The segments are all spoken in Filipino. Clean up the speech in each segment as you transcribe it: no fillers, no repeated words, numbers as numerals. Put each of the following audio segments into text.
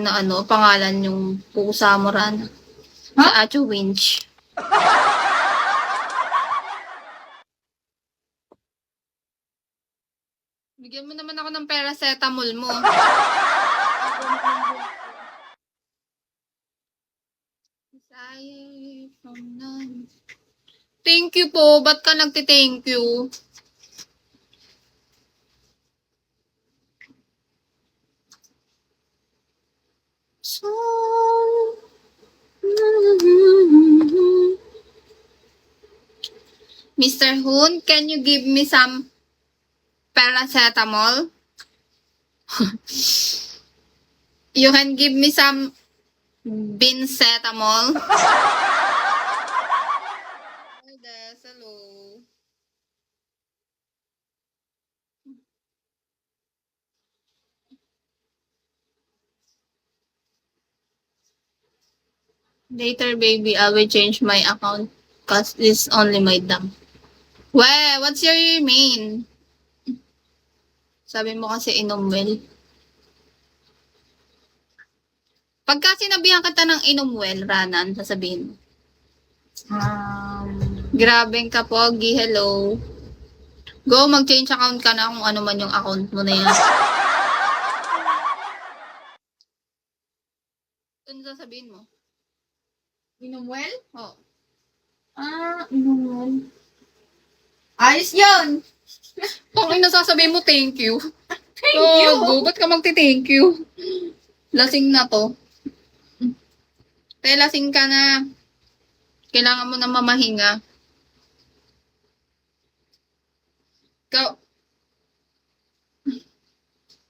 na ano, pangalan yung pusa mo ran. Sa Acho Winch. Bigyan mo naman ako ng paracetamol mo. Thank you po. Ba't ka nagti-thank you? So... Mr. Hoon, can you give me some paracetamol? You can give me some bincetamol? Hi, Des. Hello. Later, baby, I will change my account because this is only my dump. Well, what's your main? Sabi mo kasi inom well. Pagka sinabihan kita ng inom well, Ranan, sasabihin mo. Grabeng ka, Pogi. Hello. Go, mag-change account ka na kung ano man yung account mo na yan. Ano sasabihin mo? Inom well? Oh. Inom well. Ayos yun! Kung ano sasabihin mo, thank you. Thank you! Go, ba't ka magti-thank you? Lasing na to. Kaya lasing ka na. Kailangan mo na mamahinga. Go.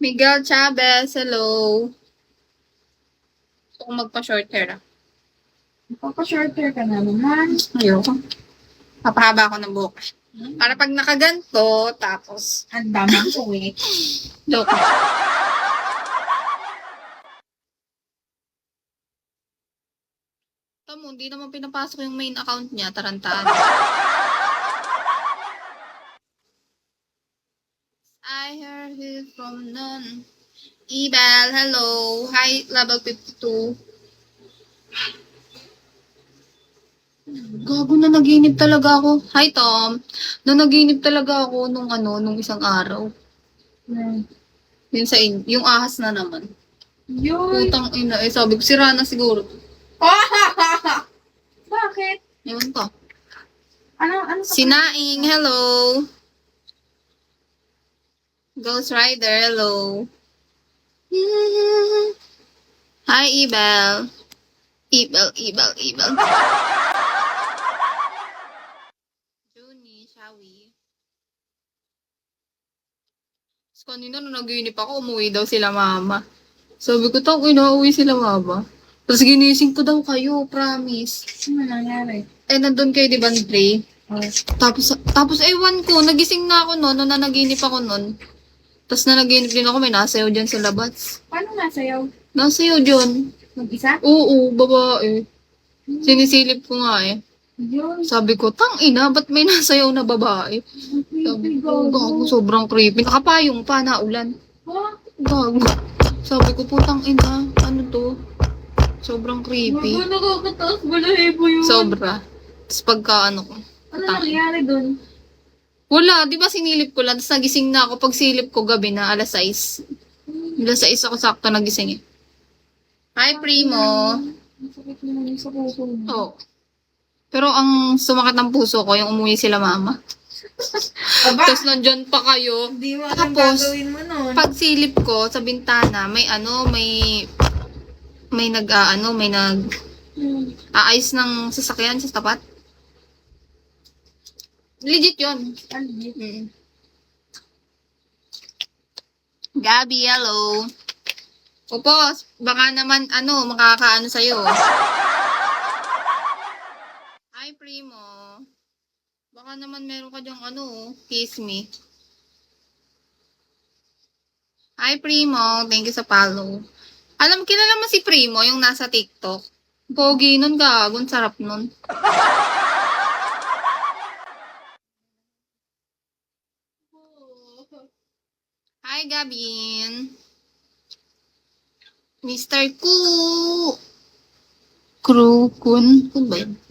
Miguel Chavez, hello. Gusto kong magpa-short hair. Magpapa-short hair ka na naman. Ayoko. Papahaba ako ng buhok. Para pag nakaganto, tapos... Ang damang ko eh. Joke. Tamo, hindi naman pinapasok yung main account niya, tarantaan. I heard it from none. Ibel, hello. Hi, level 52. Gago na naginip talaga ako. Hi, Tom. Naginip talaga ako nung isang araw. Yun yung ahas na naman. Yun! Putang ina, sabi ko, sira na siguro. Bakit? Ewan ko. Ano Sinaing, hello. Ghost Rider, hello. Hi, Ibel. Ibel. Juni, Shawi. Kanina nung naginip ako, umuwi daw sila mama. Sabi ko, uwi sila mama. Tapos ginising ko daw kayo, promise. Ano nangyari? Nandun kayo, di ba, Dre? Oh. Tapos ewan ko, nagising na ako noon, nanaginip ako noon. Tapos nanaginip din ako, may nasayaw dyan sa labas. Paano nasayaw? Nasayaw dyan. Mag-isa? Oo, babae. Sinisilip ko nga eh. Yun. Sabi ko, ina, ba't may nasayaw na babae? Sabi ko, gago, sobrang creepy. Nakapayong pa, naulan. Gago. Sabi ko, ina, ano to? Sobrang creepy. Nakakataas balahibo yun. Sobra. Tapos pagka Ano nangyari dun? Wala, di ba sinilip ko lang, tapos nagising na ako. Pag silip ko gabi na, alas 6. Alas 6 ako sakto nagising eh. Hi, Primo. Masakit naman yung sa puso mo. Oh. Pero ang sumakat ng puso ko, yung umuwi sila mama. Aba! Tapos nandyan pa kayo. Hindi mo alam Tapos, gagawin mo nun. pag silip ko sa bintana, may aayos ng sasakyan sa tapat. Legit yun. Gabi, hello. Popos, baka naman, makakaano sa'yo. Hi, Primo. Baka naman meron ka dyang kiss me. Hi, Primo. Thank you sa follow. Kilala mo si Primo, yung nasa TikTok. Pogi nun, gago. Sarap nun. Hi, Gabin. Mr. Ku! Kun ba yun?